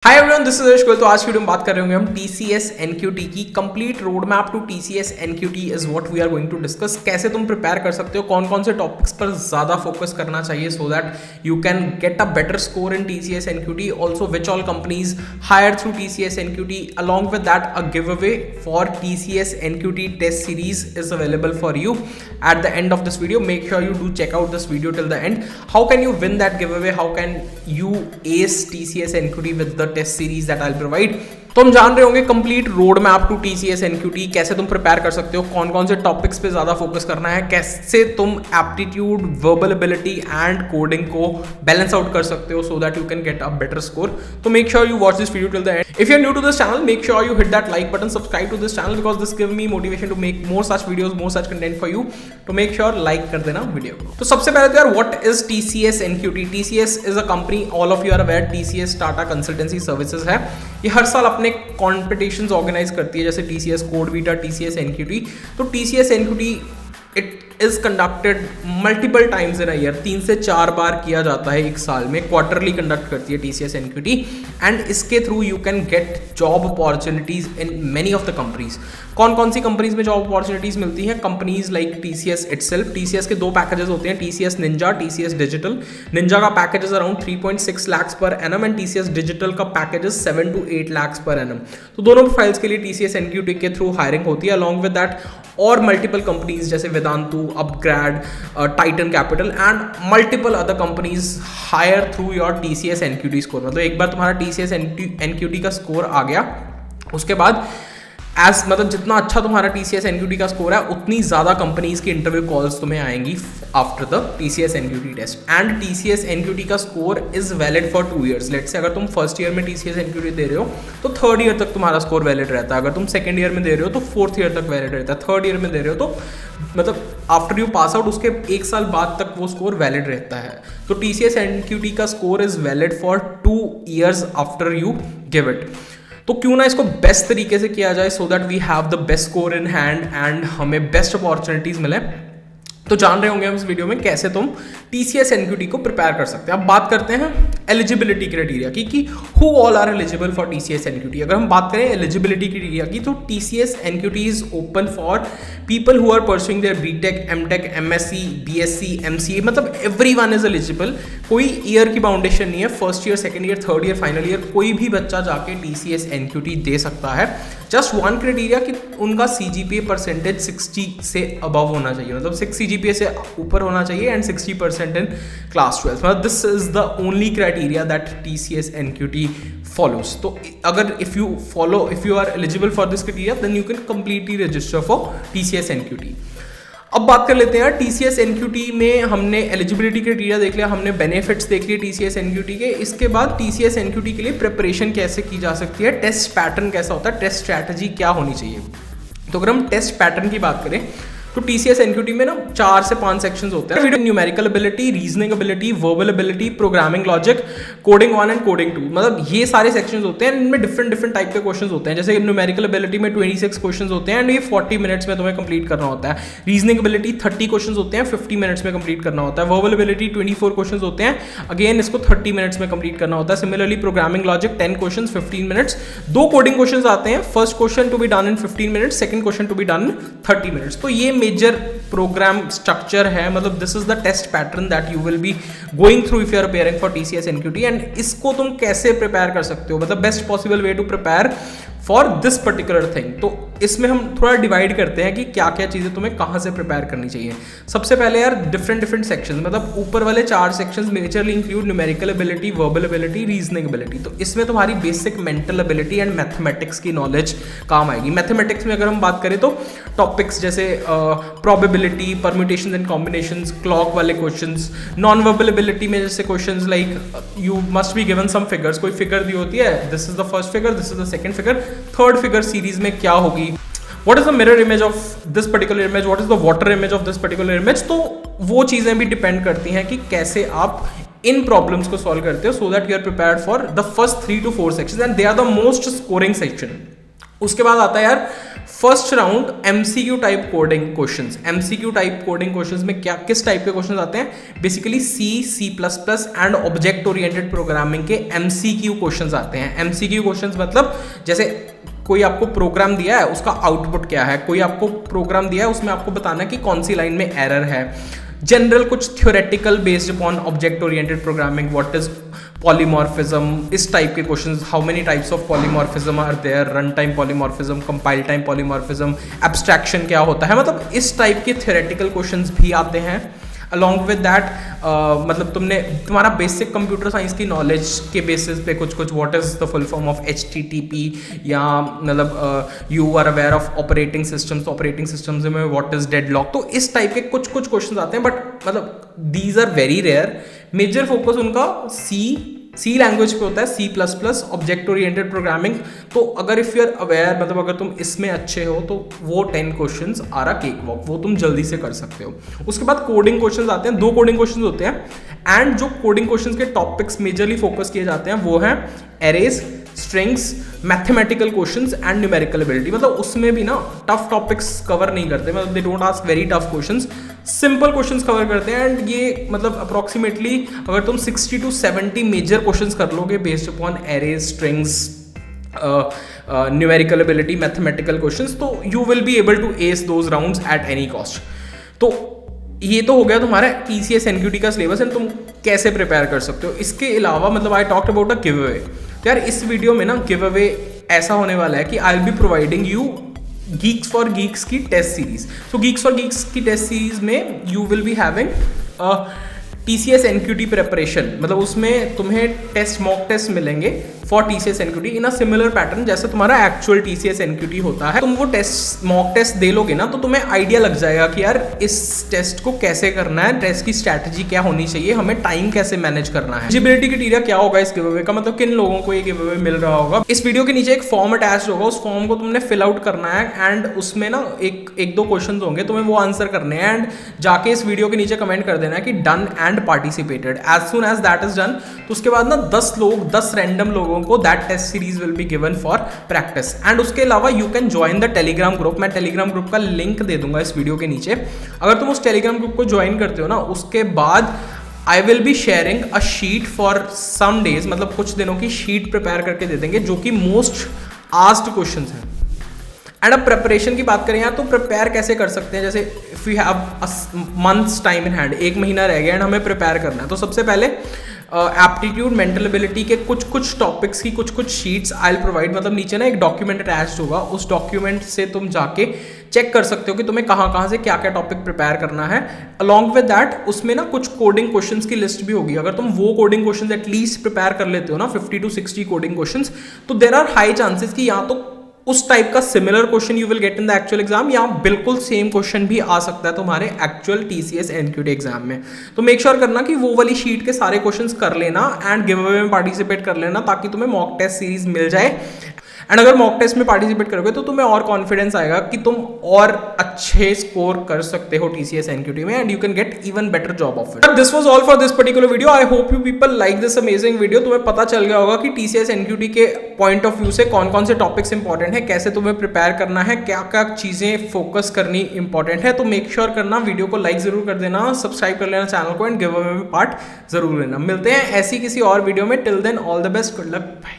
Hi everyone, this is यश गोयल। तो आज की वीडियो में बात कर रहे होंगे हम टीसीएस एनक्यूटी की complete road map to TCS NQT is what we are going to discuss. कैसे तुम प्रिपेयर कर सकते हो, कौन कौन से टॉपिक्स पर ज्यादा फोकस करना चाहिए so that you can get a better score in TCS NQT. Also which all companies hire through TCS NQT, along with that a giveaway for TCS NQT test series is available for you at the end of this video. Make sure you do check out this video till the end. How can you win that giveaway? How can you ace TCS NQT with the test series that I'll provide? तो हम जान रहे होंगे complete road map to TCS NQT, कैसे तुम prepare कर सकते हो, कौन कौन से टॉपिक्स पे ज्यादा फोकस करना है, कैसे तुम aptitude, verbal ability and coding को बैलेंस आउट कर सकते हो so that you can get a better score. तो make sure you watch this video till the end. If you are new to this channel, make sure you hit that like button, subscribe to this channel because this give me motivation to make more such videos, more such content for you. तो make sure like कर देना video को। तो सबसे पहले तो यार, what is TCS NQT? TCS is a company, all of you are aware, TCS Tata consultancy services है। ये हर साल अपने कॉम्पिटिशन्स ऑर्गेनाइज करती है, जैसे TCS CodeVita, TCS NQT. तो TCS NQT it is conducted multiple times in a year, 3 से 4 बार किया जाता है एक साल में, क्वार्टरली कंडक्ट करती है टीसीएस एनक्यूटी। एंड इसके through you can get job opportunities in many of the companies. कौन कौन सी कंपनीज में जॉब अपॉर्चुनिटीज मिलती हैं? Companies like TCS itself. TCS के 2 पैकेजेस होते हैं, TCS ninja, TCS digital. Ninja का package is around 3.6 lakhs per annum and TCS digital का package is 7 to 8 lakhs per annum. तो दोनों फाइल्स के लिए टीसीएस एनक्यूटी के थ्रू हायरिंग होती है, अलॉन्ग विद दैट और मल्टीपल कंपनीज जैसे Vedantu, upGrad, Titan capital and multiple other companies hire through your TCS NQT score. मतलब एक बार तुम्हारा टीसीएस एनक्यूटी का स्कोर आ गया, उसके बाद जितना अच्छा तुम्हारा टीसीएस एनक्यूटी का स्कोर है, उतनी ज्यादा कंपनीज की इंटरव्यू कॉल्स तुम्हें आएंगी after the TCS NQT test. And TCS NQT का score is valid for 2 years। Let's say अगर तुम फर्स्ट ईयर में टीसीएस एनक्यूटी दे रहे हो तो 3rd ईयर तक तुम्हारा स्कोर वैलिड रहता है। अगर तुम सेकंड ईयर में दे रहे हो तो 4th ईयर तक वैलिड रहता है। 3rd ईयर में दे रहे हो तो आफ्टर यू पास आउट उसके 1 साल बाद तक वो स्कोर वैलिड रहता है। तो टीसीएस एनक्यूटी का score is valid for 2 years after you give it. तो क्यों ना इसको बेस्ट तरीके से किया जाए so that we have the best score in hand and हमें बेस्ट अपॉर्चुनिटीज मिले। तो जान रहे होंगे हम इस वीडियो में कैसे तुम टीसीएस एनक्यूटी को प्रिपेयर कर सकते हैं। अब बात करते हैं एलिजिबिलिटी क्राइटेरिया की कि who all are eligible for TCS NQT. अगर हम बात करें एलिजिबिलिटी क्राइटेरिया की, तो TCS NQT is open for people who are pursuing their BTech, MTech, MSc, BSc, MCA, मतलब एवरीवन इज एलिजिबल। कोई ईयर की बाउंडेशन नहीं है, first year, second year, third year, final year, कोई भी बच्चा जाके टीसीएस एनक्यूटी दे सकता है। जस्ट वन क्राइटेरिया कि उनका सीजीपीए परसेंटेज 60 से अबव होना चाहिए, मतलब 6 सीजीपीए से ऊपर होना चाहिए एंड 60% इन क्लास 12। मतलब this is the only criteria that TCS NQT follows। तो अगर if you are eligible for this criteria then you can completely register for TCS NQT. अब बात कर लेते हैं टीसीएस एनक्यूटी में, हमने एलिजिबिलिटी क्राइटेरिया देख लिया, हमने बेनिफिट्स देख लिए टीसीएस एनक्यूटी के। इसके बाद टीसीएस एनक्यूटी के लिए प्रिपरेशन कैसे की जा सकती है, टेस्ट पैटर्न कैसा होता है, टेस्ट स्ट्रैटेजी क्या होनी चाहिए। तो अगर हम टेस्ट पैटर्न की बात करें तो टीसीएस एनक्यूटी में ना 4 से 5 सेक्शंस होते हैं। Numerical ability, reasoning ability, verbal ability, programming logic, coding 1 and coding 2, मतलब ये सारे सेक्शंस होते हैं। इनमें डिफरेंट टाइप के क्वेश्चंस होते हैं। जैसे न्यूमेरिकल एबिलिटी में 26 क्वेश्चंस होते हैं एंड ये 40 मिनट्स में तुम्हें कंप्लीट करना होता है। रीजनिंग एबिलिटी 30 क्वेश्चंस होते हैं, 50 मिनट्स में कंप्लीट करना होता है। वर्बल एबिलिटी 24 क्वेश्चंस होते हैं, अगेन इसको 30 मिनट्स में कंप्लीट करना होता है। Similarly programming logic 10 questions, 15 minutes. 2 coding questions आते हैं, first question to be done in 15 minutes, second question to be done in 30 minutes. तो ये मेजर प्रोग्राम स्ट्रक्चर है, मतलब this is the test pattern that you will be going through if you are preparing for TCS NQT. And इसको तुम कैसे prepare कर सकते हो, मतलब best possible way to prepare for this particular thing. तो इसमें हम थोड़ा डिवाइड करते हैं कि क्या क्या चीज़ें तुम्हें कहाँ से प्रिपेयर करनी चाहिए। सबसे पहले यार डिफरेंट सेक्शंस, मतलब ऊपर वाले 4 sections majorly include numerical ability, verbal ability, reasoning ability. तो इसमें तुम्हारी basic mental ability and mathematics की नॉलेज काम आएगी। मैथमेटिक्स में अगर हम बात करें तो टॉपिक्स जैसे probability, permutations and combinations, clock वाले क्वेश्चंस। नॉन वर्बल एबिलिटी में जैसे questions like you must be given some figures, कोई फिगर दी होती है, this is the first figure, this is the second figure, third figure series में क्या होगी, what is the mirror image of this particular image, what is the water image of this particular image। तो वो चीजें भी depend करती हैं कि कैसे आप इन प्रॉब्लम्स को सॉल्व करते हो, so that you are prepared for the first 3 to 4 sections and they are the most scoring section. उसके बाद आता है यार first round MCQ type coding questions. MCQ type coding questions में क्या किस टाइप के क्वेश्चंस आते हैं? Basically C plus plus and object oriented programming के एमसीक्यू क्वेश्चंस आते हैं। एमसीक्यू क्वेश्चंस मतलब जैसे कोई आपको प्रोग्राम दिया है, उसका आउटपुट क्या है, कोई आपको प्रोग्राम दिया है, उसमें आपको बताना है कि कौन सी लाइन में एरर है। जनरल कुछ theoretical based upon object oriented programming, what is polymorphism, इस टाइप के questions, how many types of polymorphism are there, run time polymorphism, compile time polymorphism, abstraction क्या होता है, मतलब इस टाइप के थ्योरेटिकल क्वेश्चंस भी आते हैं। अलॉन्ग विद दैट मतलब तुम्हारा बेसिक कंप्यूटर साइंस की नॉलेज के बेसिस पे कुछ what is the full form of HTTP, या मतलब you are aware of operating systems, तो ऑपरेटिंग सिस्टम्स में व्हाट इज डेडलॉक, तो इस टाइप के कुछ क्वेश्चंस आते हैं। बट मतलब these are very rare. Major focus उनका सी लैंग्वेज पे होता है, C++, ऑब्जेक्ट ओरिएंटेड प्रोग्रामिंग। तो अगर इफ़ यू आर अवेयर, मतलब अगर तुम इसमें अच्छे हो तो वो 10 questions are a cake walk, वो तुम जल्दी से कर सकते हो। उसके बाद कोडिंग क्वेश्चंस आते हैं, 2 कोडिंग क्वेश्चंस होते हैं। एंड जो कोडिंग क्वेश्चंस के टॉपिक्स मेजरली फोकस किए जाते हैं वो हैं arrays, strings, mathematical questions and numerical ability. मतलब उसमें भी ना टफ टॉपिक्स कवर नहीं करते, मतलब they don't ask very tough questions, simple questions cover करते हैं। एंड ये मतलब अप्रॉक्सीमेटली अगर तुम 60 to 70 मेजर क्वेश्चंस कर लोगे based upon arrays, strings, numerical ability, mathematical questions, तो you will be able to ace those rounds at any cost. तो ये तो हो गया तुम्हारा TCS NQT का सिलेबस एंड तुम कैसे प्रिपेयर कर सकते हो। इसके अलावा मतलब I talked about a giveaway. तो यार इस वीडियो में ना गिव अवे ऐसा होने वाला है कि आई will be providing you Geeks for Geeks की टेस्ट सीरीज। तो गीक्स फॉर गीक्स की टेस्ट सीरीज में you will be having TCS NQT preparation, मतलब उसमें तुम्हें टेस्ट मॉक टेस्ट मिलेंगे for TCS NQT in a similar pattern जैसे तुम्हारा एक्चुअल TCS NQT होता है। तुम वो टेस्ट मॉक टेस्ट दे लोगे ना तो तुम्हें आइडिया लग जाएगा कि यार इस टेस्ट को कैसे करना है, टेस्ट की स्ट्रैटेजी क्या होनी चाहिए, हमें टाइम कैसे मैनेज करना है, एलिजिबिलिटी क्राइटेरिया क्या होगा इस गिव अवे का, मतलब किन लोगों को ये गिव अवे मिल रहा होगा। इस वीडियो के नीचे एक फॉर्म अटैच होगा, उस फॉर्म को तुमने फिल आउट करना है एंड उसमें ना एक दो क्वेश्चन होंगे, तुम्हें वो आंसर करने हैं एंड जाके इस वीडियो के नीचे कमेंट कर देना है कि done and participated. As soon as that is done तो उसके बाद ना 10 रैंडम लोगों को that test series will be given for practice. And उसके अलावा you can join the Telegram group, मैं टेलीग्राम ग्रुप का लिंक दे दूंगा इस वीडियो के नीचे। अगर तुम उस टेलीग्राम ग्रुप को ज्वाइन करते हो ना उसके बाद I will be sharing a sheet for some days, मतलब कुछ दिनों की शीट प्रिपेयर करके दे देंगे जो कि मोस्ट आस्क्ड क्वेश्चंस हैं। एंड अब प्रिपरेशन की बात करें यार तो प्रिपेयर कैसे कर सकते हैं, जैसे if you have months time in hand, 1 महीना रह गया एंड हमें प्रिपेयर करना है, तो सबसे पहले एप्टीट्यूड, मेंटल एबिलिटी के कुछ टॉपिक्स की कुछ शीट्स आई विल प्रोवाइड, मतलब नीचे ना एक डॉक्यूमेंट अटैच्ड होगा, उस डॉक्यूमेंट से तुम जाके चेक कर सकते हो कि तुम्हें कहाँ से क्या टॉपिक प्रिपेयर करना है। अलॉन्ग विद दैट उसमें ना कुछ कोडिंग क्वेश्चंस की लिस्ट भी होगी, अगर तुम वो कोडिंग क्वेश्चंस एटलीस्ट प्रिपेयर कर लेते हो ना 50 to 60 कोडिंग क्वेश्चंस, तो देयर आर हाई चांसेस कि या तो उस टाइप का similar question you will get in the actual exam या बिल्कुल सेम क्वेश्चन भी आ सकता है तुम्हारे एक्चुअल TCS NQT एग्जाम में। तो मेक श्योर करना कि वो वाली शीट के सारे क्वेश्चंस कर लेना एंड गिव अवे में पार्टिसिपेट कर लेना ताकि तुम्हें मॉक टेस्ट सीरीज मिल जाए। एंड अगर मॉक टेस्ट में पार्टिसिपेट करोगे तो तुम्हें और कॉन्फिडेंस आएगा कि तुम और अच्छे स्कोर कर सकते हो TCS NQT में and you can get even better job offer. This was all for this particular video. I hope you people like this amazing video. तुम्हें पता चल गया होगा कि TCS NQT के पॉइंट ऑफ व्यू से कौन कौन से टॉपिक्स इंपॉर्टेंट है, कैसे तुम्हें प्रिपेयर करना है, क्या क्या चीजें फोकस करनी इंपॉर्टेंट है। तो मेक श्योर करना वीडियो को लाइक जरूर कर देना, सब्सक्राइब कर लेना चैनल को एंड गिव अवे में पार्ट जरूर लेना। मिलते हैं ऐसी किसी और वीडियो में, till then all the best, good luck, bye.